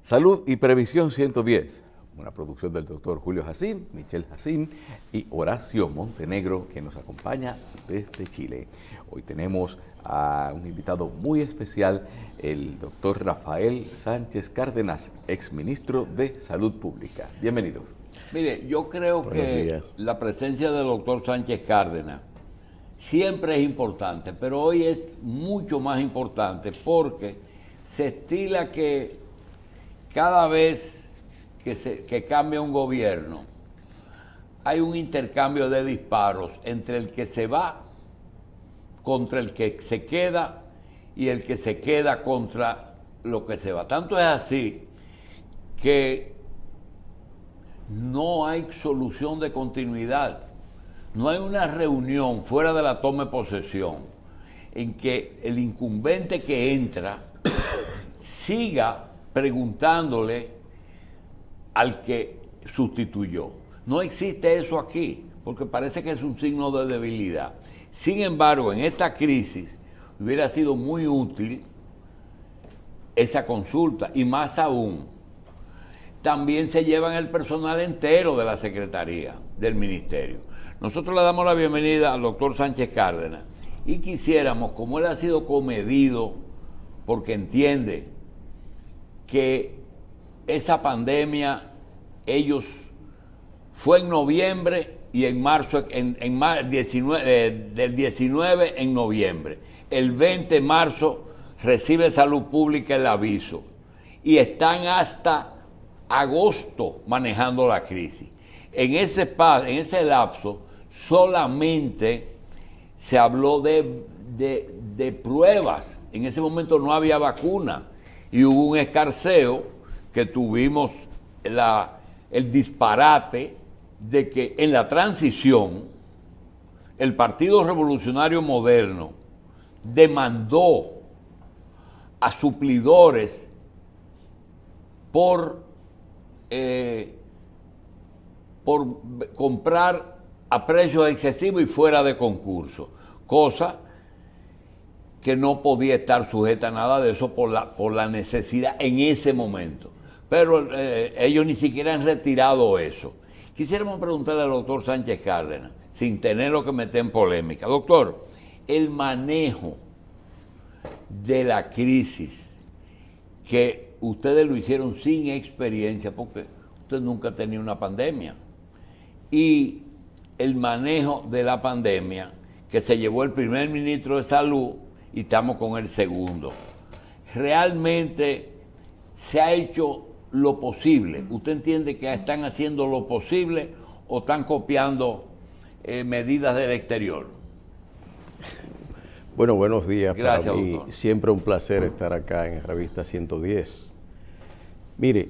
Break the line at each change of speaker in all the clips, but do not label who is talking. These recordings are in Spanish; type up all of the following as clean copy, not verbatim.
Salud y Previsión 110, una producción del doctor Julio Jacín, Michelle Jacín y Horacio Montenegro, que nos acompaña desde Chile. Hoy tenemos a un invitado muy especial, el doctor Rafael Sánchez Cárdenas, exministro de Salud Pública. Bienvenido.
Mire, yo creo que la presencia del doctor Sánchez Cárdenas siempre es importante, pero hoy es mucho más importante porque se estila que cada vez que cambia un gobierno hay un intercambio de disparos entre el que se va contra el que se queda y el que se queda contra lo que se va. Tanto es así que no hay solución de continuidad. No hay una reunión fuera de la toma de posesión en que el incumbente que entra siga preguntándole al que sustituyó. No existe eso aquí, porque parece que es un signo de debilidad. Sin embargo, en esta crisis hubiera sido muy útil esa consulta, y más aún, también se llevan el personal entero de la Secretaría, del Ministerio. Nosotros le damos la bienvenida al doctor Sánchez Cárdenas y quisiéramos, como él ha sido comedido, porque entiende que esa pandemia, fue en noviembre y en marzo, del 19 en noviembre. El 20 de marzo recibe Salud Pública el aviso y están hasta agosto manejando la crisis. En ese lapso solamente se habló de pruebas. En ese momento no había vacuna y hubo un escarceo que tuvimos el disparate de que en la transición el Partido Revolucionario Moderno demandó a suplidores por comprar a precios excesivos y fuera de concurso, cosa que no podía estar sujeta a nada de eso por la necesidad en ese momento. Pero ellos ni siquiera han retirado eso. Quisiéramos preguntarle al doctor Sánchez Cárdenas, sin tenerlo que meter en polémica. Doctor, el manejo de la crisis, que ustedes lo hicieron sin experiencia, porque usted nunca ha tenido una pandemia, y el manejo de la pandemia que se llevó el primer ministro de Salud y estamos con el segundo. Realmente se ha hecho lo posible. ¿Usted entiende que están haciendo lo posible o están copiando medidas del exterior?
Bueno, buenos días.
Gracias,
para mí,
doctor.
siempre un placer estar acá en Revista 110. Mire,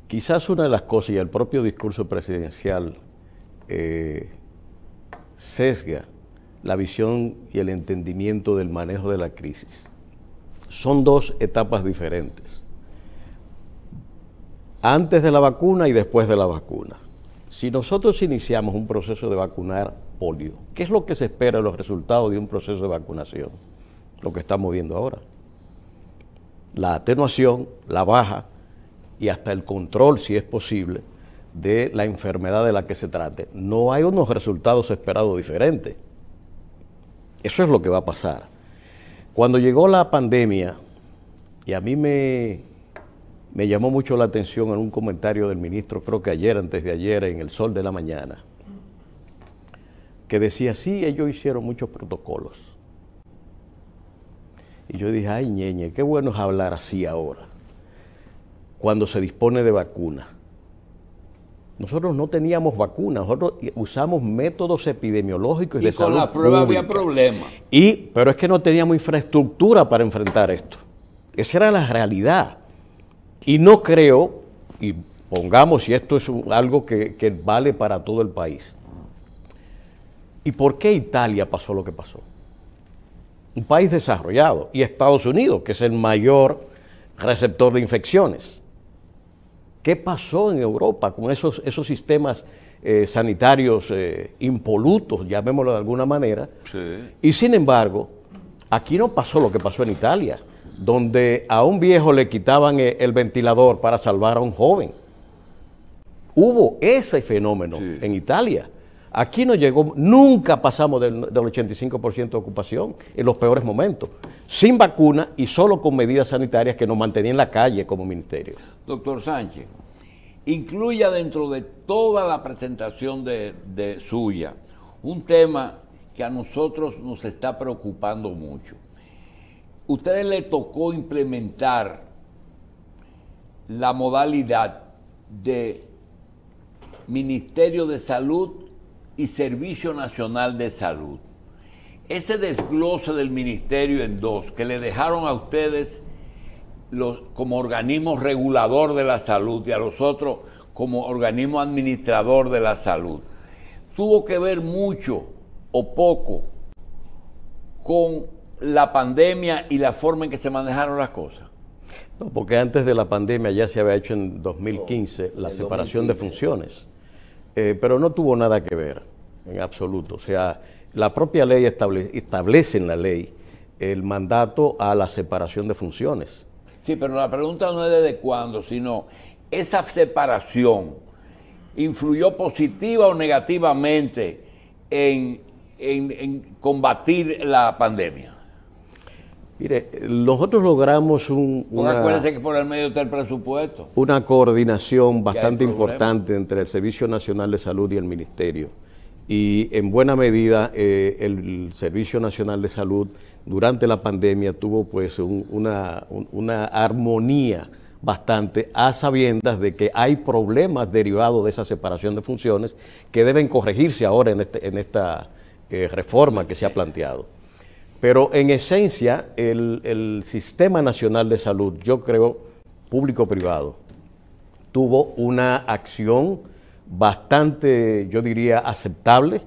quizás una de las cosas, y el propio discurso presidencial sesga la visión y el entendimiento del manejo de la crisis. Son dos etapas diferentes. Antes de la vacuna y después de la vacuna. Si nosotros iniciamos un proceso de vacunar polio, ¿qué es lo que se espera de los resultados de un proceso de vacunación? Lo que estamos viendo ahora. La atenuación, la baja y hasta el control, si es posible, de la enfermedad de la que se trate. No hay unos resultados esperados diferentes. Eso es lo que va a pasar. Cuando llegó la pandemia, y a mí me llamó mucho la atención en un comentario del ministro, creo que ayer, antes de ayer, en El Sol de la Mañana, que decía, sí, ellos hicieron muchos protocolos. Y yo dije, ay, ñeñe, qué bueno es hablar así ahora, cuando se dispone de vacuna. Nosotros no teníamos vacuna, nosotros usamos métodos epidemiológicos y de salud
con la prueba
pública.
había problemas.
Pero es que no teníamos infraestructura para enfrentar esto. Esa era la realidad. Y no creo, y pongamos si esto es algo que vale para todo el país. ¿Y por qué Italia pasó lo que pasó? Un país desarrollado, y Estados Unidos, que es el mayor receptor de infecciones. ¿Qué pasó en Europa con esos sistemas sanitarios impolutos, llamémoslo de alguna manera?
Sí.
Y sin embargo, aquí no pasó lo que pasó en Italia, donde a un viejo le quitaban el ventilador para salvar a un joven. Hubo ese fenómeno en Italia. Aquí no llegó, nunca pasamos del 85% de ocupación en los peores momentos, sin vacuna y solo con medidas sanitarias que nos mantenían en la calle como ministerio.
Doctor Sánchez, incluya dentro de toda la presentación de suya un tema que a nosotros nos está preocupando mucho. Ustedes le tocó implementar la modalidad de Ministerio de Salud y Servicio Nacional de Salud. Ese desglose del ministerio en dos, que le dejaron a ustedes como organismo regulador de la salud y a los otros como organismo administrador de la salud, tuvo que ver mucho o poco con la pandemia y la forma en que se manejaron las cosas.
No, porque antes de la pandemia ya se había hecho en 2015 la separación de funciones, pero no tuvo nada que ver en absoluto. O sea, la propia ley establece en la ley el mandato a la separación de funciones.
Sí, pero la pregunta no es desde cuándo, sino esa separación influyó positiva o negativamente en combatir la pandemia.
Mire, nosotros logramos
acuérdense que por el medio está el presupuesto.
Una coordinación bastante importante entre el Servicio Nacional de Salud y el Ministerio. Y en buena medida el Servicio Nacional de Salud durante la pandemia tuvo pues una armonía bastante a sabiendas de que hay problemas derivados de esa separación de funciones que deben corregirse ahora en esta reforma que se ha planteado. Pero en esencia el Sistema Nacional de Salud, yo creo, público-privado, tuvo una acción bastante, yo diría, aceptable,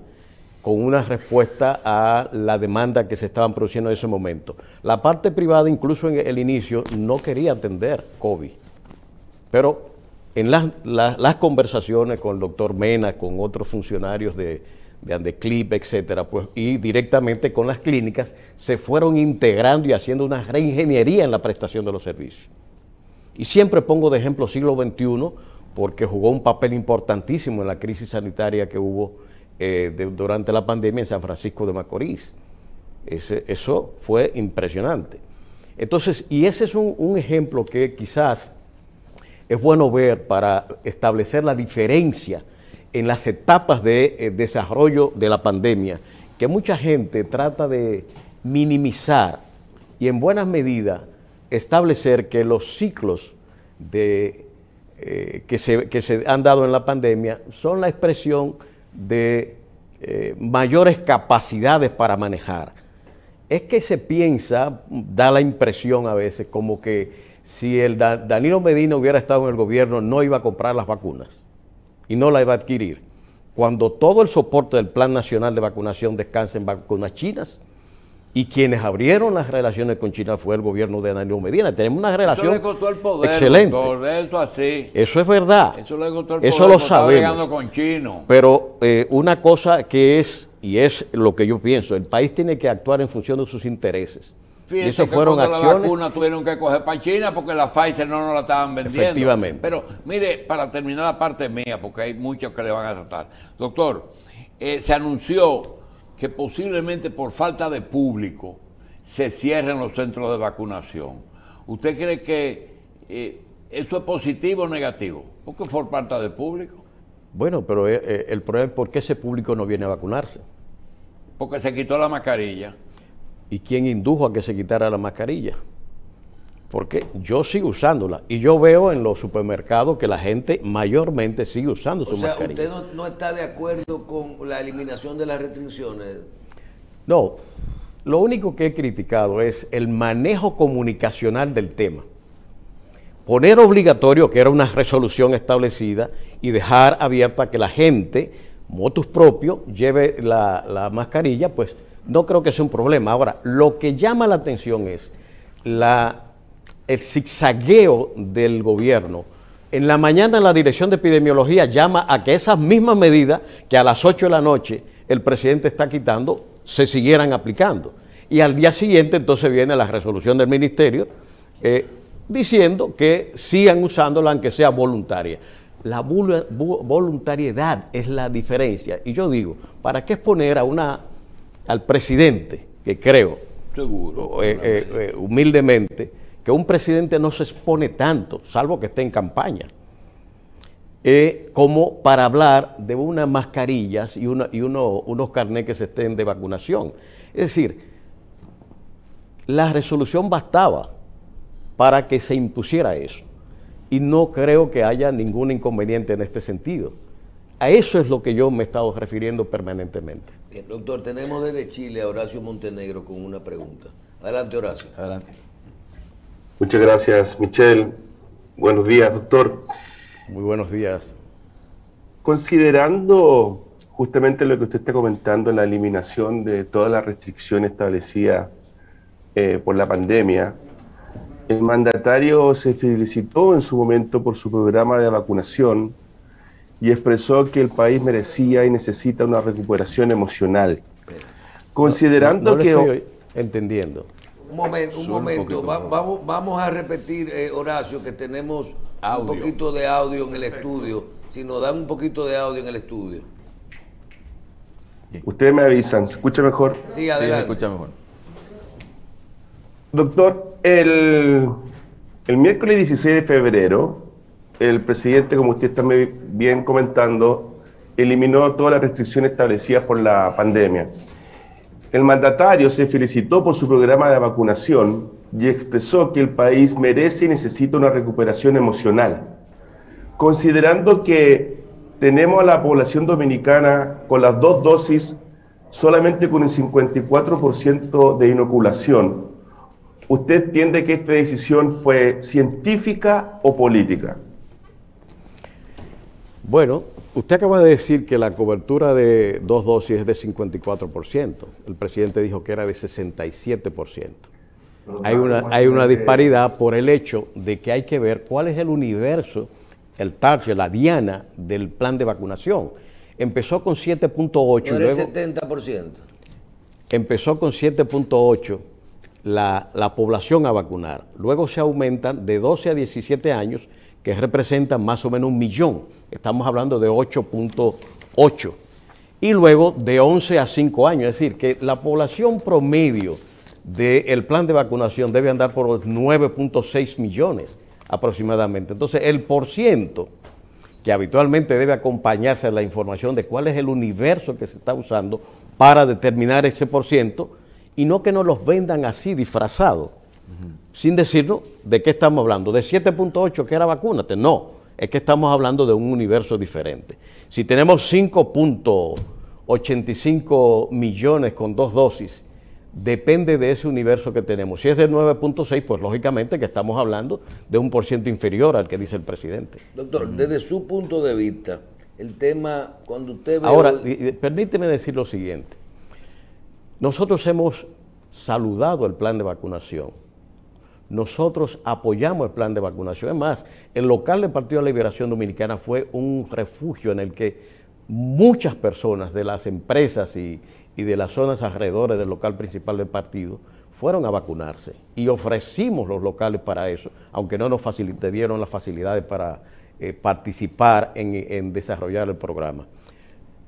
con una respuesta a la demanda que se estaban produciendo en ese momento. La parte privada, incluso en el inicio, no quería atender COVID, pero en las conversaciones con el doctor Mena, con otros funcionarios de Andeclip, etcétera, pues, y directamente con las clínicas, se fueron integrando y haciendo una reingeniería en la prestación de los servicios. Y siempre pongo de ejemplo siglo XXI, porque jugó un papel importantísimo en la crisis sanitaria que hubo durante la pandemia en San Francisco de Macorís. Eso fue impresionante. Entonces, y ese es un ejemplo que quizás es bueno ver para establecer la diferencia en las etapas de desarrollo de la pandemia, que mucha gente trata de minimizar y en buena medida establecer que los ciclos que se han dado en la pandemia son la expresión de mayores capacidades para manejar. Es que se piensa, da la impresión a veces, como que si el Danilo Medina hubiera estado en el gobierno no iba a comprar las vacunas y no la iba a adquirir, cuando todo el soporte del Plan Nacional de Vacunación descansa en vacunas chinas. Y quienes abrieron las relaciones con China fue el gobierno de Danilo Medina. Tenemos una relación
eso le costó el poder,
excelente.
Doctor, eso así.
Eso es verdad.
Eso le costó el poder.
Eso lo sabemos.
Con chino.
Pero una cosa que es, y es lo que yo pienso, el país tiene que actuar en función de sus intereses.
Fíjense
y eso
que
fueron
cuando
acciones.
la vacuna tuvieron que coger para China porque la Pfizer no nos la estaban vendiendo.
Efectivamente.
Pero mire, para terminar la parte mía, porque hay muchos que le van a tratar. Doctor, se anunció que posiblemente por falta de público se cierren los centros de vacunación. ¿Usted cree que eso es positivo o negativo? Porque por falta de público.
Bueno, pero el problema es por qué ese público no viene a vacunarse.
Porque se quitó la mascarilla.
¿Y quién indujo a que se quitara la mascarilla? Porque yo sigo usándola y yo veo en los supermercados que la gente mayormente sigue usando su mascarilla.
¿Usted no está de acuerdo con la eliminación de las restricciones?
No, lo único que he criticado es el manejo comunicacional del tema. Poner obligatorio, que era una resolución establecida, y dejar abierta que la gente, motus propio, lleve la mascarilla, pues no creo que sea un problema. Ahora, lo que llama la atención es el zigzagueo del gobierno. En la mañana la Dirección de Epidemiología llama a que esas mismas medidas que a las 8 de la noche el presidente está quitando se siguieran aplicando. Y al día siguiente entonces viene la resolución del ministerio diciendo que sigan usándola aunque sea voluntaria. La voluntariedad es la diferencia. Y yo digo, ¿para qué exponer al presidente, que creo,
Seguro.
humildemente, que un presidente no se expone tanto, salvo que esté en campaña, como para hablar de unas mascarillas y unos carnets que se estén de vacunación? Es decir, la resolución bastaba para que se impusiera eso. Y no creo que haya ningún inconveniente en este sentido. A eso es lo que yo me he estado refiriendo permanentemente.
Bien, doctor, tenemos desde Chile a Horacio Montenegro con una pregunta. Adelante, Horacio.
Adelante.
Muchas gracias, Michelle. Buenos días, doctor.
Muy buenos días.
Considerando justamente lo que usted está comentando, la eliminación de todas las restricciones establecidas por la pandemia, el mandatario se felicitó en su momento por su programa de vacunación y expresó que el país merecía y necesita una recuperación emocional. Considerando
no
que...
estoy entendiendo.
Un momento. Vamos a repetir, Horacio, que tenemos
Audio.
un poquito de audio en el estudio. Si nos dan un poquito de audio en el estudio.
Ustedes me avisan, ¿se escucha mejor?
Sí,
Sí, se
adelante.
escucha mejor.
Doctor, el miércoles 16 de febrero, el presidente, como usted está muy bien comentando, eliminó todas las restricciones establecidas por la pandemia. El mandatario se felicitó por su programa de vacunación y expresó que el país merece y necesita una recuperación emocional. Considerando que tenemos a la población dominicana con las 2 dosis solamente con un 54% de inoculación, ¿usted entiende que esta decisión fue científica o política?
Bueno, usted acaba de decir que la cobertura de 2 dosis es de 54%. El presidente dijo que era de 67%. Hay una disparidad por el hecho de que hay que ver cuál es el universo, el target, la diana del plan de vacunación. Empezó con 7.8.
No era el 70%.
Empezó con 7.8 la población a vacunar. Luego se aumentan de 12 a 17 años, que representan más o menos 1 millón. Estamos hablando de 8.8. Y luego de 11 a 5 años. Es decir, que la población promedio del plan de vacunación debe andar por los 9.6 millones aproximadamente. Entonces, el porciento que habitualmente debe acompañarse de la información de cuál es el universo que se está usando para determinar ese porciento, y no que nos los vendan así disfrazados, sin decirnos de qué estamos hablando. De 7.8 que era vacúnate, no, es que estamos hablando de un universo diferente. Si tenemos 5.85 millones con 2 dosis, depende de ese universo que tenemos. Si es de 9.6, pues lógicamente que estamos hablando de un porciento inferior al que dice el presidente.
Doctor, desde su punto de vista, el tema, cuando usted ve...
Ahora, permíteme decir lo siguiente. Nosotros hemos saludado el plan de vacunación. Nosotros apoyamos el plan de vacunación. Es más, el local del Partido de la Liberación Dominicana fue un refugio en el que muchas personas de las empresas y de las zonas alrededor del local principal del partido fueron a vacunarse. Y ofrecimos los locales para eso, aunque no nos dieron las facilidades para participar en desarrollar el programa.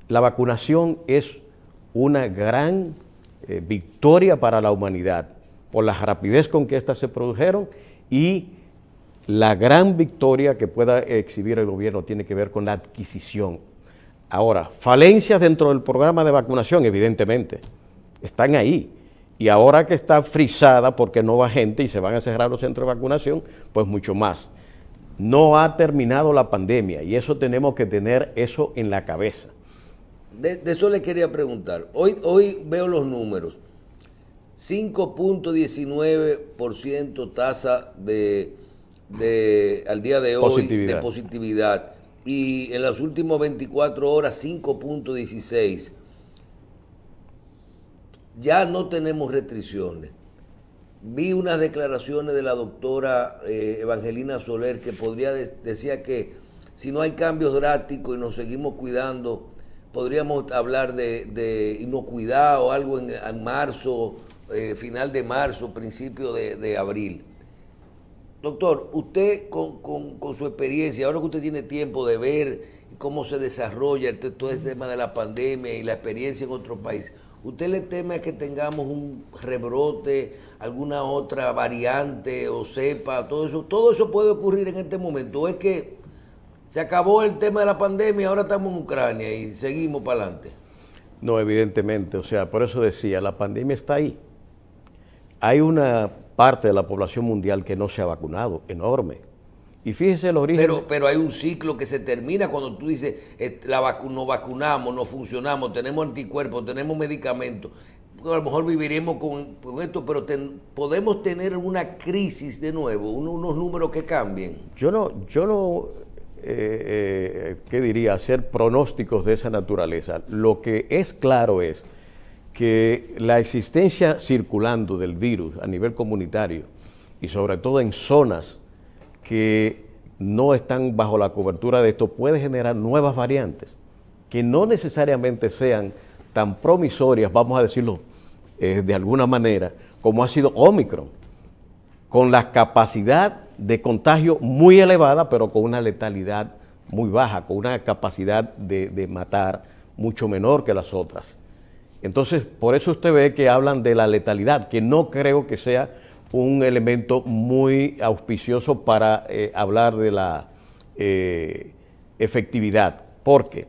La vacunación es una gran victoria para la humanidad, por la rapidez con que éstas se produjeron, y la gran victoria que pueda exhibir el gobierno tiene que ver con la adquisición. Ahora, falencias dentro del programa de vacunación, evidentemente, están ahí. Y ahora que está frisada porque no va gente y se van a cerrar los centros de vacunación, pues mucho más. No ha terminado la pandemia y eso tenemos que tener eso en la cabeza.
De eso le quería preguntar. Hoy veo los números. 5.19% tasa al día de hoy de positividad. Y en las últimas 24 horas 5.16. Ya no tenemos restricciones. Vi unas declaraciones de la doctora Evangelina Soler que decía que si no hay cambios drásticos y nos seguimos cuidando, podríamos hablar de inocuidad o algo en marzo, final de marzo, principio de abril. Doctor, usted con su experiencia, ahora que usted tiene tiempo de ver cómo se desarrolla todo este tema de la pandemia y la experiencia en otros países, ¿usted le teme a que tengamos un rebrote, alguna otra variante o cepa? Todo eso puede ocurrir en este momento. ¿O es que se acabó el tema de la pandemia, ahora estamos en Ucrania y seguimos para adelante?
No, evidentemente, o sea, por eso decía, la pandemia está ahí. Hay una parte de la población mundial que no se ha vacunado, enorme. Y fíjese el origen.
Pero hay un ciclo que se termina cuando tú dices, nos vacunamos, nos funcionamos, tenemos anticuerpos, tenemos medicamentos. A lo mejor viviremos con esto, pero podemos tener una crisis de nuevo, unos números que cambien.
Yo no ¿qué diría? Hacer pronósticos de esa naturaleza. Lo que es claro es que la existencia circulando del virus a nivel comunitario y sobre todo en zonas que no están bajo la cobertura de esto puede generar nuevas variantes que no necesariamente sean tan promisorias, vamos a decirlo de alguna manera, como ha sido Omicron, con la capacidad de contagio muy elevada, pero con una letalidad muy baja, con una capacidad de matar mucho menor que las otras. Entonces, por eso usted ve que hablan de la letalidad, que no creo que sea un elemento muy auspicioso para hablar de la efectividad. ¿Por qué?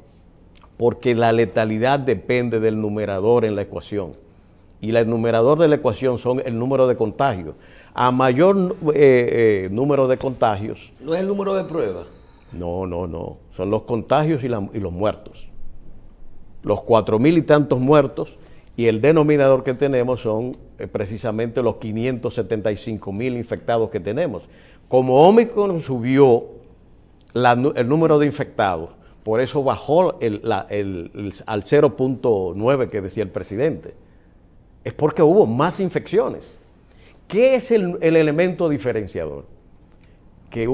Porque la letalidad depende del numerador en la ecuación. Y el numerador de la ecuación son el número de contagios. A mayor número de contagios...
¿No es el número de pruebas?
No. Son los contagios y los muertos. Los 4.000 y tantos muertos, y el denominador que tenemos son precisamente los 575.000 infectados que tenemos. Como Omicron subió el número de infectados, por eso bajó al 0.9 que decía el presidente. Es porque hubo más infecciones. ¿Qué es el elemento diferenciador? Que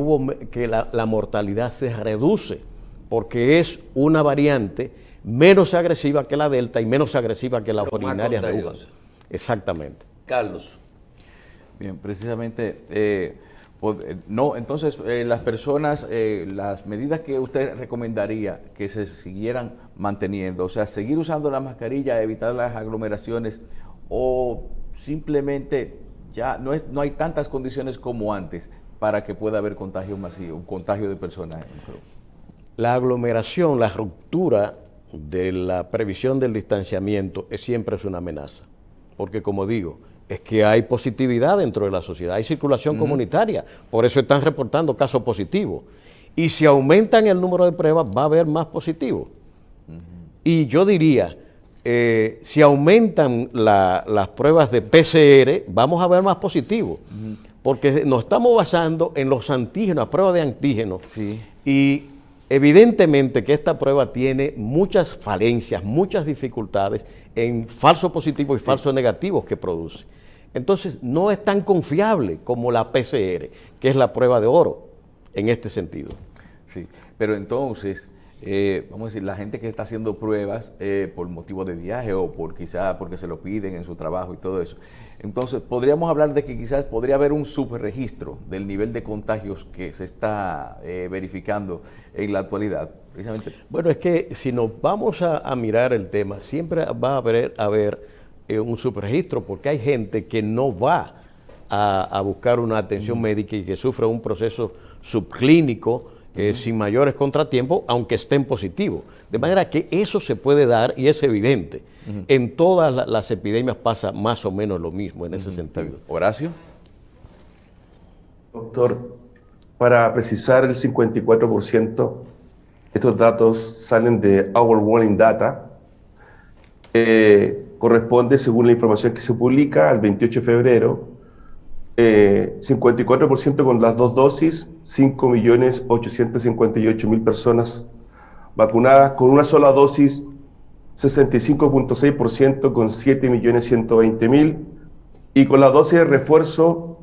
la mortalidad se reduce, porque es una variante menos agresiva que la Delta y menos agresiva que las originarias de Wuhan. Exactamente.
Carlos.
Bien, precisamente, entonces las personas, las medidas que usted recomendaría que se siguieran manteniendo, o sea, seguir usando la mascarilla, evitar las aglomeraciones, o simplemente ya no hay tantas condiciones como antes para que pueda haber contagio masivo, un contagio de personas.
La aglomeración, la ruptura de la previsión del distanciamiento siempre es una amenaza, porque como digo, es que hay positividad dentro de la sociedad, hay circulación comunitaria, por eso están reportando casos positivos, y si aumentan el número de pruebas va a haber más positivos. Y yo diría, si aumentan las pruebas de PCR, vamos a ver más positivos, porque nos estamos basando en los antígenos, pruebas de antígenos,
sí.
Y evidentemente que esta prueba tiene muchas falencias, muchas dificultades en falsos positivos y falsos negativos que produce. Entonces, no es tan confiable como la PCR, que es la prueba de oro en este sentido.
Sí, pero entonces, vamos a decir, la gente que está haciendo pruebas por motivo de viaje o quizá porque se lo piden en su trabajo y todo eso, entonces podríamos hablar de que quizás podría haber un subregistro del nivel de contagios que se está verificando en la actualidad, precisamente.
Bueno, es que si nos vamos a mirar el tema, siempre va a haber un subregistro, porque hay gente que no va a buscar una atención médica y que sufre un proceso subclínico sin mayores contratiempos, aunque estén positivos. De manera que eso se puede dar y es evidente. En todas las epidemias pasa más o menos lo mismo en ese sentido.
Horacio.
Doctor, para precisar el 54%, estos datos salen de Our Warning Data. Corresponde, según la información que se publica, al 28 de febrero, 54% con las 2 dosis, 5.858.000 personas vacunadas, con una sola dosis, 65.6% con 7.120.000, y con la dosis de refuerzo,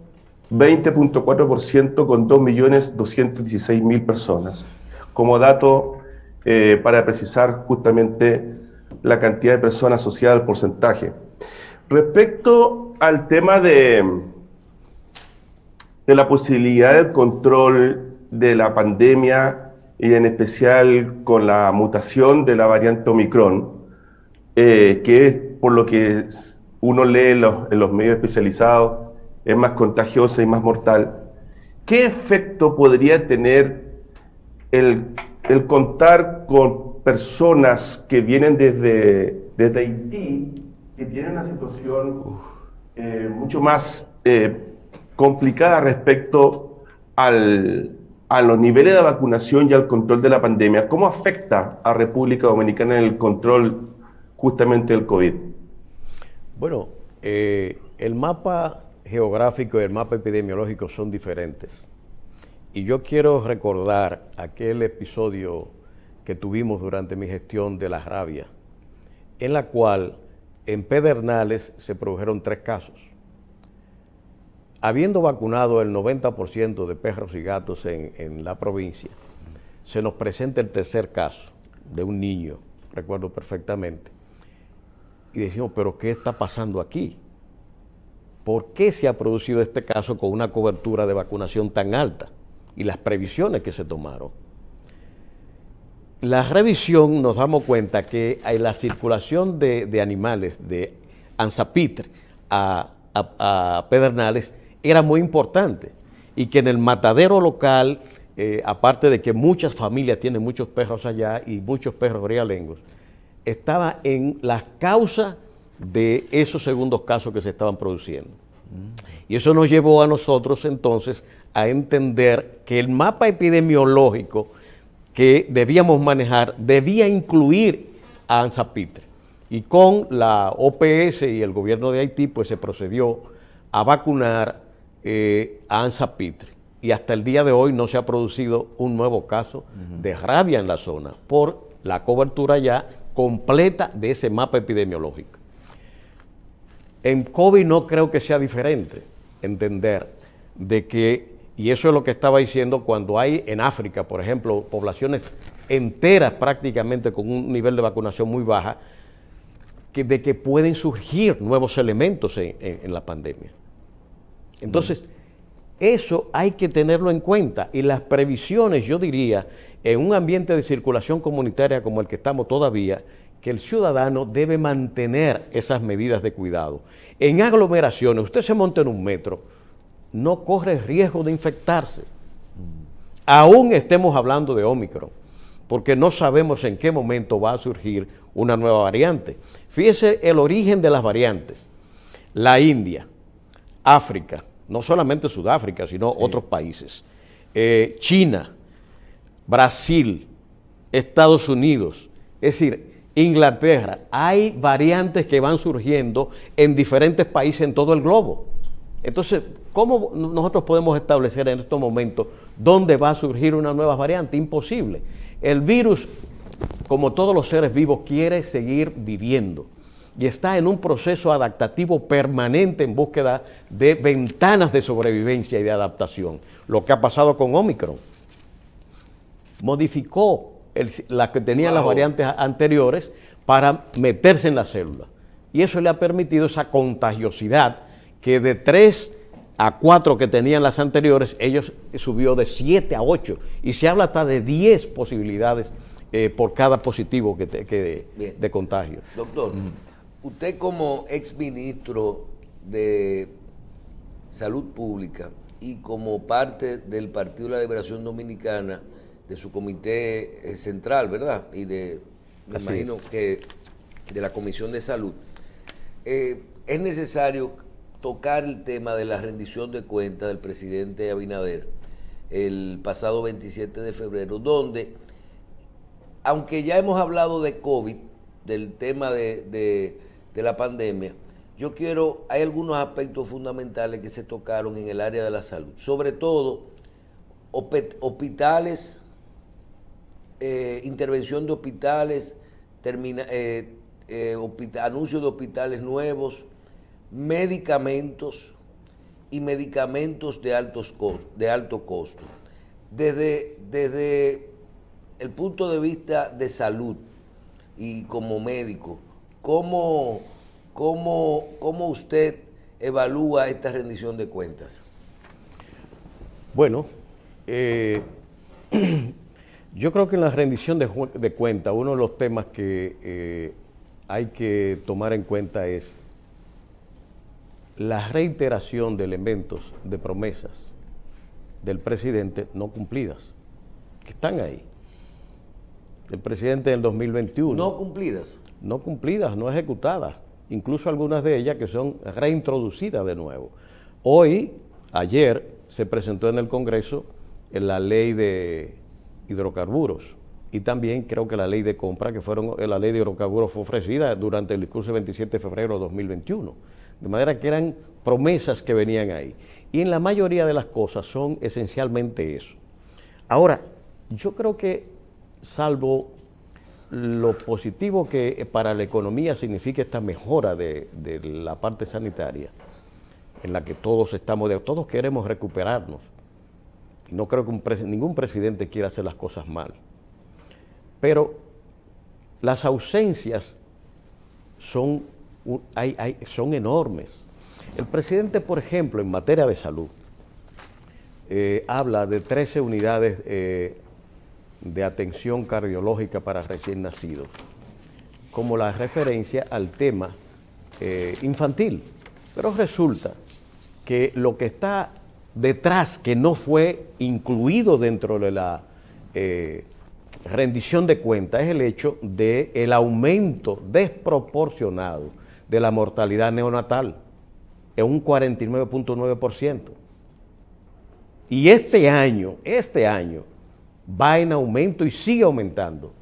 20.4% con 2.216.000 personas. Como dato, para precisar justamente la cantidad de personas asociada al porcentaje. Respecto al tema de de la posibilidad del control de la pandemia y en especial con la mutación de la variante Omicron, que es por lo que uno lee en los medios especializados, es más contagiosa y más mortal. ¿Qué efecto podría tener el contar con personas que vienen desde Haití, que tienen una situación mucho más complicada respecto a los niveles de vacunación y al control de la pandemia? ¿Cómo afecta a República Dominicana en el control justamente del COVID?
Bueno, el mapa geográfico y el mapa epidemiológico son diferentes. Y yo quiero recordar aquel episodio que tuvimos durante mi gestión de la rabia, en la cual en Pedernales se produjeron 3 casos. Habiendo vacunado el 90% de perros y gatos en la provincia, se nos presenta el tercer caso de un niño, recuerdo perfectamente, y decimos, ¿pero qué está pasando aquí? ¿Por qué se ha producido este caso con una cobertura de vacunación tan alta? Y las previsiones que se tomaron. La revisión nos damos cuenta que la circulación de animales de Anzapitre a Pedernales era muy importante y que en el matadero local, aparte de que muchas familias tienen muchos perros allá y muchos perros realengos, estaba en las causas de esos segundos casos que se estaban produciendo. Y eso nos llevó a nosotros entonces a entender que el mapa epidemiológico que debíamos manejar debía incluir a Anzapitre. Y con la OPS y el gobierno de Haití, pues se procedió a vacunar a Anzapitre. Y hasta el día de hoy no se ha producido un nuevo caso de rabia en la zona por la cobertura ya completa de ese mapa epidemiológico. En COVID no creo que sea diferente entender de que, y eso es lo que estaba diciendo, cuando hay en África, por ejemplo, poblaciones enteras prácticamente con un nivel de vacunación muy baja, de que pueden surgir nuevos elementos en la pandemia. Entonces, eso hay que tenerlo en cuenta y las previsiones, yo diría, en un ambiente de circulación comunitaria como el que estamos todavía, que el ciudadano debe mantener esas medidas de cuidado. En aglomeraciones, usted se monta en un metro, no corre riesgo de infectarse. Aún estemos hablando de Omicron, porque no sabemos en qué momento va a surgir una nueva variante. Fíjese el origen de las variantes. La India, África, no solamente Sudáfrica, sino otros países. China, Brasil, Estados Unidos, es decir, Inglaterra. Hay variantes que van surgiendo en diferentes países en todo el globo. Entonces, ¿cómo nosotros podemos establecer en estos momentos dónde va a surgir una nueva variante? Imposible. El virus, como todos los seres vivos, quiere seguir viviendo y está en un proceso adaptativo permanente en búsqueda de ventanas de sobrevivencia y de adaptación. Lo que ha pasado con Omicron. Modificó las que tenían las variantes anteriores para meterse en la célula. Y eso le ha permitido esa contagiosidad que de 3 a 4 que tenían las anteriores, ellos subió de 7 a 8. Y se habla hasta de 10 posibilidades por cada positivo de contagio.
Doctor, usted como exministro de Salud Pública y como parte del Partido de la Liberación Dominicana, de su comité central, ¿verdad? Y me imagino que de la Comisión de Salud, es necesario tocar el tema de la rendición de cuentas del presidente Abinader el pasado 27 de febrero, donde, aunque ya hemos hablado de COVID, del tema de la pandemia, hay algunos aspectos fundamentales que se tocaron en el área de la salud, sobre todo hospitales, intervención de hospitales, anuncios de hospitales nuevos, medicamentos y medicamentos de alto costo. Desde el punto de vista de salud y como médico, ¿cómo usted evalúa esta rendición de cuentas?
Bueno, yo creo que en la rendición de cuentas, uno de los temas que hay que tomar en cuenta es la reiteración de elementos, de promesas del presidente no cumplidas, que están ahí. El presidente del 2021.
No cumplidas.
No cumplidas, no ejecutadas. Incluso algunas de ellas que son reintroducidas de nuevo. Ayer, se presentó en el Congreso la ley de hidrocarburos y también creo que la ley de compra, la ley de hidrocarburos fue ofrecida durante el discurso del 27 de febrero de 2021. De manera que eran promesas que venían ahí. Y en la mayoría de las cosas son esencialmente eso. Ahora, yo creo que salvo lo positivo que para la economía significa esta mejora de la parte sanitaria, en la que todos queremos recuperarnos. Y no creo que ningún presidente quiera hacer las cosas mal. Pero las ausencias son enormes. El presidente, por ejemplo, en materia de salud, habla de 13 unidades de atención cardiológica para recién nacidos, como la referencia al tema infantil. Pero resulta que lo que está detrás, que no fue incluido dentro de la rendición de cuentas, es el hecho del aumento desproporcionado de la mortalidad neonatal, en un 49.9%. Y este año va en aumento y sigue aumentando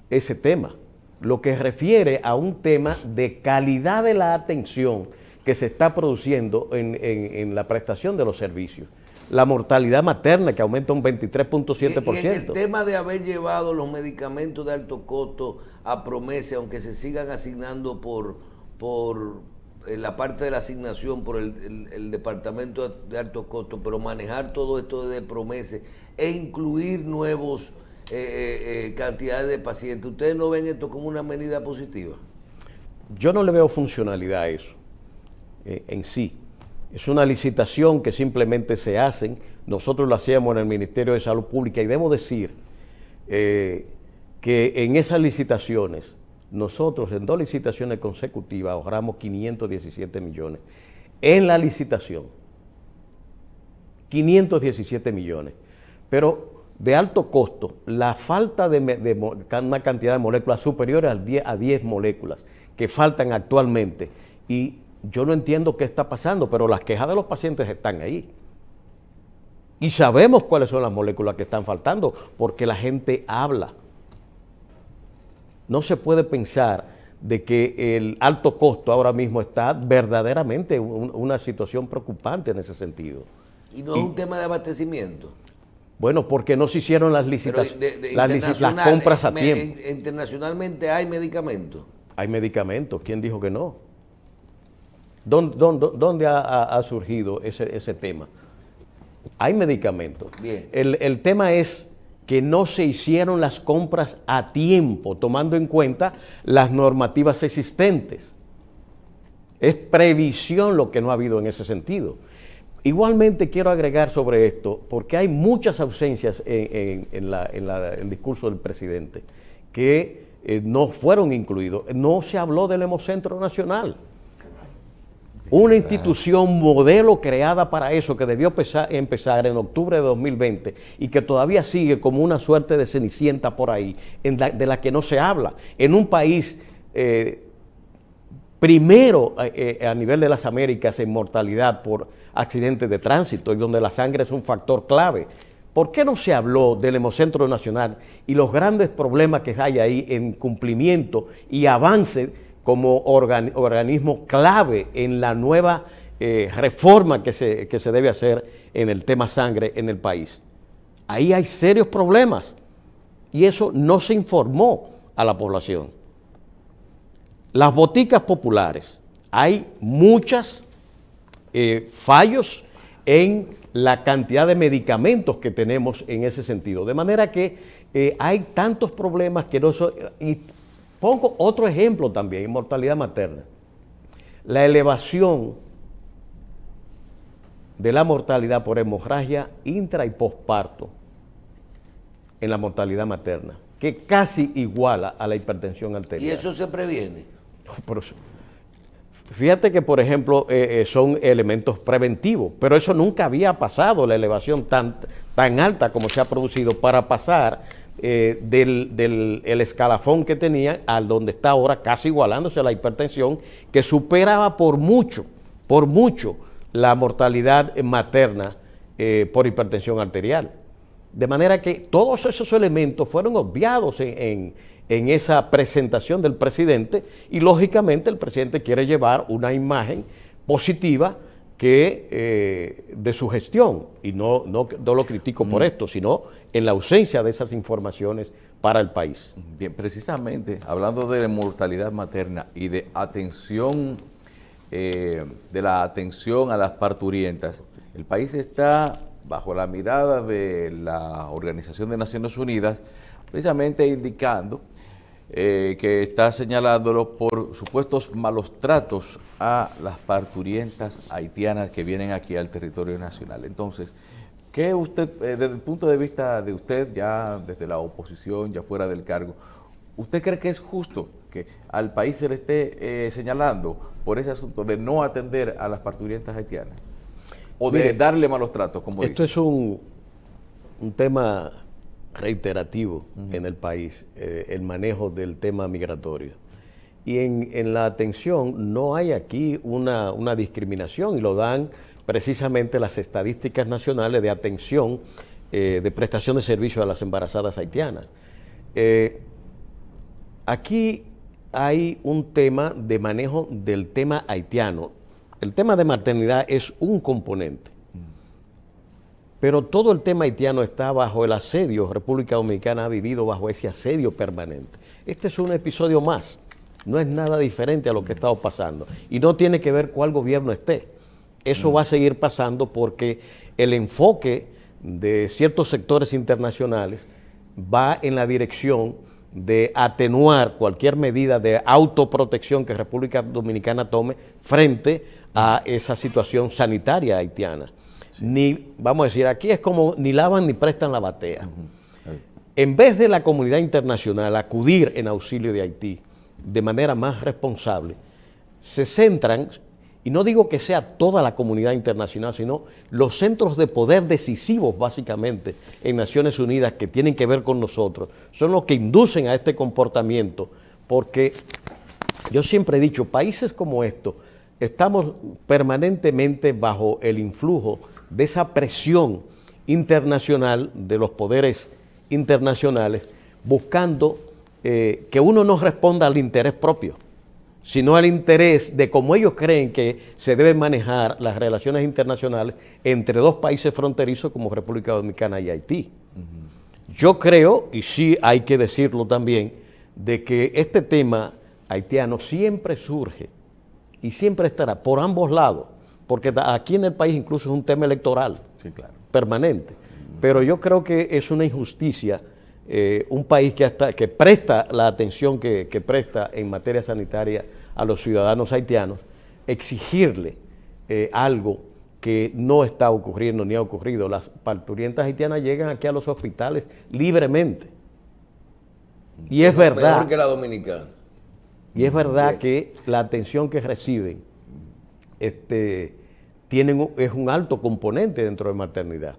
ese tema, lo que refiere a un tema de calidad de la atención que se está produciendo en la prestación de los servicios. La mortalidad materna que aumenta un 23.7%.
Y en el tema de haber llevado los medicamentos de alto costo a promesa, aunque se sigan asignando por la parte de la asignación por el departamento de alto costo, pero manejar todo esto de promesa e incluir nuevos cantidades de pacientes, ¿ustedes no ven esto como una medida positiva?
Yo no le veo funcionalidad a eso en sí. Es una licitación que simplemente se hacen. Nosotros lo hacíamos en el Ministerio de Salud Pública y debo decir que en esas licitaciones, nosotros en 2 licitaciones consecutivas ahorramos 517 millones. En la licitación, 517 millones. Pero de alto costo, la falta de una cantidad de moléculas superiores a 10 moléculas que faltan actualmente. Y yo no entiendo qué está pasando, pero las quejas de los pacientes están ahí. Y sabemos cuáles son las moléculas que están faltando, porque la gente habla. No se puede pensar de que el alto costo ahora mismo está verdaderamente en una situación preocupante en ese sentido.
¿Y no es un tema de abastecimiento?
Bueno, porque no se hicieron las licitaciones, las compras a tiempo.
Internacionalmente hay medicamentos.
Hay medicamentos, ¿quién dijo que no? ¿Dónde ha surgido ese tema? Hay medicamentos.
Bien.
El tema es que no se hicieron las compras a tiempo, tomando en cuenta las normativas existentes. Es previsión lo que no ha habido en ese sentido. Igualmente quiero agregar sobre esto, porque hay muchas ausencias en el discurso del presidente que no fueron incluidos. No se habló del Hemocentro Nacional. Una institución modelo creada para eso, que debió empezar en octubre de 2020 y que todavía sigue como una suerte de cenicienta por ahí, de la que no se habla. En un país primero a nivel de las Américas en mortalidad por accidentes de tránsito y donde la sangre es un factor clave. ¿Por qué no se habló del Hemocentro Nacional y los grandes problemas que hay ahí en cumplimiento y avance como organismo clave en la nueva reforma que se debe hacer en el tema sangre en el país? Ahí hay serios problemas y eso no se informó a la población. Las boticas populares, hay muchos fallos en la cantidad de medicamentos que tenemos en ese sentido. De manera que hay tantos problemas que no son... Pongo otro ejemplo también, mortalidad materna. La elevación de la mortalidad por hemorragia intra y posparto en la mortalidad materna, que casi iguala a la hipertensión arterial.
¿Y eso se previene?
Pero, fíjate que, por ejemplo, son elementos preventivos, pero eso nunca había pasado, la elevación tan alta como se ha producido para pasar del escalafón que tenía al donde está ahora, casi igualándose a la hipertensión, que superaba por mucho la mortalidad materna por hipertensión arterial. De manera que todos esos elementos fueron obviados en esa presentación del presidente y lógicamente el presidente quiere llevar una imagen positiva de su gestión y no lo critico por esto, sino en la ausencia de esas informaciones para el país.
Bien, precisamente hablando de mortalidad materna y de atención, de la atención a las parturientas, el país está bajo la mirada de la Organización de Naciones Unidas, precisamente indicando que está señalándolo por supuestos malos tratos a las parturientas haitianas que vienen aquí al territorio nacional. Entonces, ¿qué usted, desde el punto de vista de usted, ya desde la oposición, ya fuera del cargo, usted cree que es justo que al país se le esté señalando por ese asunto de no atender a las parturientas haitianas? ¿O de darle malos tratos, como
esto
dice?
Es un tema reiterativo en el país, el manejo del tema migratorio. Y en la atención no hay aquí una discriminación, y lo dan precisamente las estadísticas nacionales de atención de prestación de servicio a las embarazadas haitianas. Aquí hay un tema de manejo del tema haitiano. El tema de maternidad es un componente, pero todo el tema haitiano está bajo el asedio. República Dominicana ha vivido bajo ese asedio permanente. Este es un episodio más, no es nada diferente a lo que ha estado pasando y no tiene que ver cuál gobierno esté. Eso va a seguir pasando porque el enfoque de ciertos sectores internacionales va en la dirección de atenuar cualquier medida de autoprotección que República Dominicana tome frente a esa situación sanitaria haitiana. Sí. Ni, vamos a decir, aquí es como ni lavan ni prestan la batea. En vez de la comunidad internacional acudir en auxilio de Haití de manera más responsable, se centran, y no digo que sea toda la comunidad internacional, sino los centros de poder decisivos básicamente en Naciones Unidas que tienen que ver con nosotros, son los que inducen a este comportamiento, porque yo siempre he dicho, países como estos, estamos permanentemente bajo el influjo de esa presión internacional de los poderes internacionales, buscando que uno no responda al interés propio, sino al interés de cómo ellos creen que se deben manejar las relaciones internacionales entre dos países fronterizos como República Dominicana y Haití. Yo creo, y sí hay que decirlo también, de que este tema haitiano siempre surge y siempre estará por ambos lados, porque aquí en el país incluso es un tema electoral,
sí, claro,
permanente. Pero yo creo que es una injusticia un país que presta la atención que presta en materia sanitaria a los ciudadanos haitianos, exigirle algo que no está ocurriendo ni ha ocurrido. Las parturientas haitianas llegan aquí a los hospitales libremente. Y es verdad.
Mejor que la dominicana.
Y es verdad que la atención que reciben es un alto componente dentro de maternidad.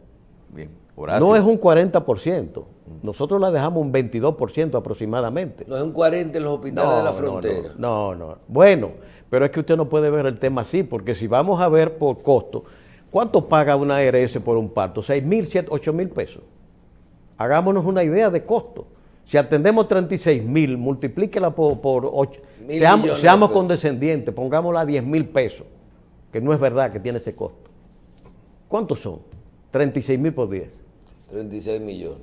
Bien. Horacio.
No es un 40%, nosotros la dejamos un 22% aproximadamente.
No es un 40% en los hospitales de la frontera.
No. Bueno, pero es que usted no puede ver el tema así, porque si vamos a ver por costo, ¿cuánto paga una ARS por un parto? 6,000, 7,000, 8,000 pesos. Hagámonos una idea de costo. Si atendemos 36,000, multiplíquela por 8. Seamos condescendientes, pongámosla a 10,000 pesos, que no es verdad que tiene ese costo. ¿Cuántos son? 36,000 por 10.
36 millones.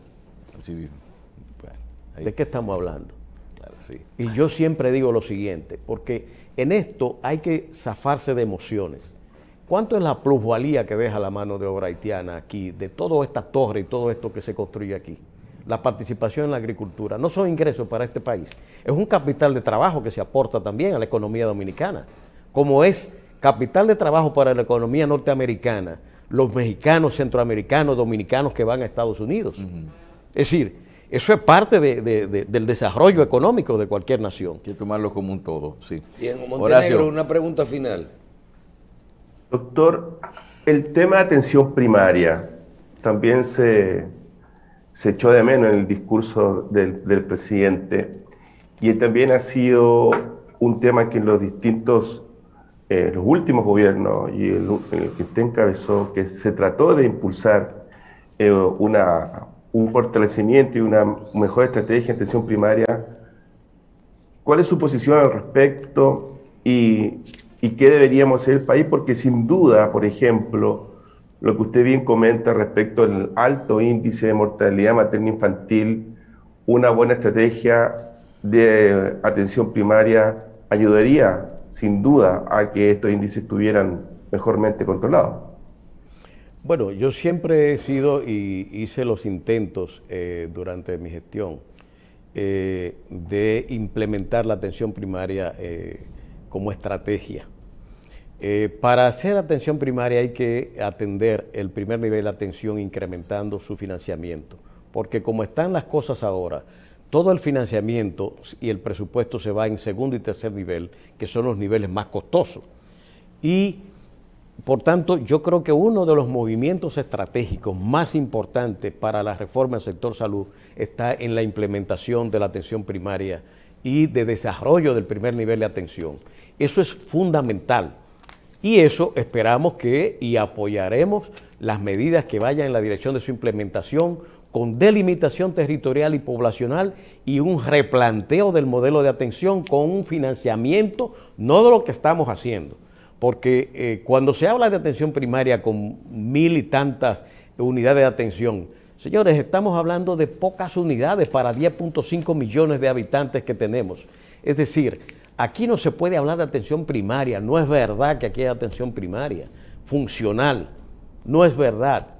Sí, bueno,
¿De qué estamos hablando?
Claro, sí.
Y yo siempre digo lo siguiente, porque en esto hay que zafarse de emociones. ¿Cuánto es la plusvalía que deja la mano de obra haitiana aquí, de toda esta torre y todo esto que se construye aquí? La participación en la agricultura no son ingresos para este país, es un capital de trabajo que se aporta también a la economía dominicana, como es capital de trabajo para la economía norteamericana, los mexicanos, centroamericanos, dominicanos que van a Estados Unidos. Es decir, eso es parte del desarrollo económico de cualquier nación.
Hay que tomarlo como un todo, sí.
Bien, Montenegro,
Horacio,
una pregunta final.
Doctor, el tema de atención primaria también se echó de menos en el discurso del presidente, y también ha sido un tema que en los distintos, los últimos gobiernos y el que usted encabezó, que se trató de impulsar un fortalecimiento y una mejor estrategia en atención primaria. ¿Cuál es su posición al respecto y qué deberíamos hacer el país? Porque sin duda, por ejemplo, lo que usted bien comenta respecto al alto índice de mortalidad materno-infantil, una buena estrategia de atención primaria ayudaría sin duda a que estos índices estuvieran mejormente controlados.
Bueno, yo siempre he sido y hice los intentos durante mi gestión de implementar la atención primaria como estrategia. Para hacer atención primaria hay que atender el primer nivel de atención incrementando su financiamiento, porque como están las cosas ahora, todo el financiamiento y el presupuesto se va en segundo y tercer nivel, que son los niveles más costosos. Y por tanto, yo creo que uno de los movimientos estratégicos más importantes para la reforma del sector salud está en la implementación de la atención primaria y de desarrollo del primer nivel de atención. Eso es fundamental y eso esperamos y apoyaremos las medidas que vayan en la dirección de su implementación con delimitación territorial y poblacional y un replanteo del modelo de atención con un financiamiento, no de lo que estamos haciendo. Porque cuando se habla de atención primaria con 1000 y tantas unidades de atención, señores, estamos hablando de pocas unidades para 10.5 millones de habitantes que tenemos. Es decir, aquí no se puede hablar de atención primaria, no es verdad que aquí hay atención primaria, funcional, no es verdad.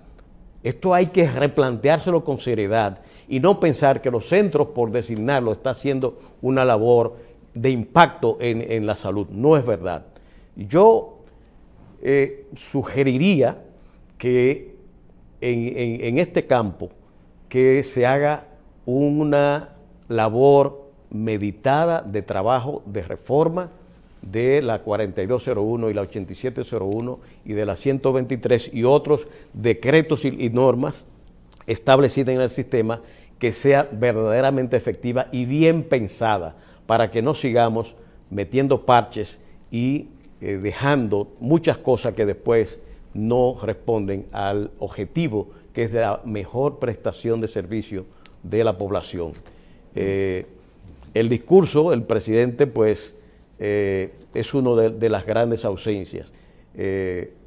Esto hay que replanteárselo con seriedad y no pensar que los centros, por designarlo, está haciendo una labor de impacto en la salud, no es verdad. Yo sugeriría que en este campo que se haga una labor meditada de trabajo de reforma de la 4201 y la 8701 y de la 123 y otros decretos y normas establecidas en el sistema, que sea verdaderamente efectiva y bien pensada para que no sigamos metiendo parches y dejando muchas cosas que después no responden al objetivo, que es la mejor prestación de servicio de la población. El discurso, el presidente, pues, es uno de las grandes ausencias.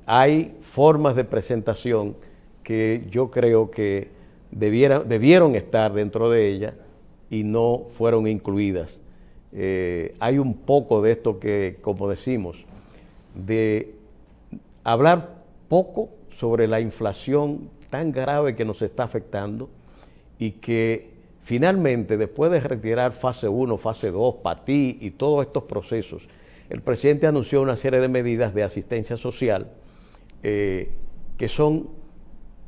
Hay formas de presentación que yo creo que debieron estar dentro de ella y no fueron incluidas. Hay un poco de esto que, como decimos, de hablar poco sobre la inflación tan grave que nos está afectando y que finalmente, después de retirar fase 1, fase 2, PATI y todos estos procesos, el presidente anunció una serie de medidas de asistencia social que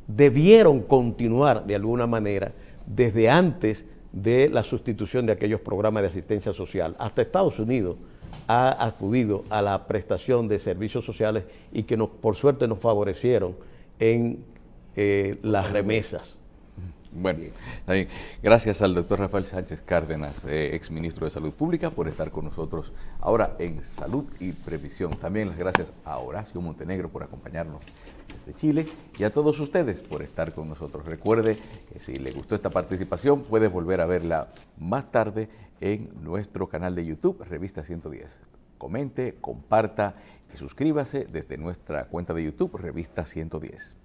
debieron continuar de alguna manera desde antes de la sustitución de aquellos programas de asistencia social. Hasta Estados Unidos ha acudido a la prestación de servicios sociales y que por suerte nos favorecieron en las remesas.
Bueno, está bien. Gracias al doctor Rafael Sánchez Cárdenas, exministro de Salud Pública, por estar con nosotros ahora en Salud y Previsión. También las gracias a Horacio Montenegro por acompañarnos desde Chile y a todos ustedes por estar con nosotros. Recuerde que si le gustó esta participación, puede volver a verla más tarde en nuestro canal de YouTube, Revista 110. Comente, comparta y suscríbase desde nuestra cuenta de YouTube, Revista 110.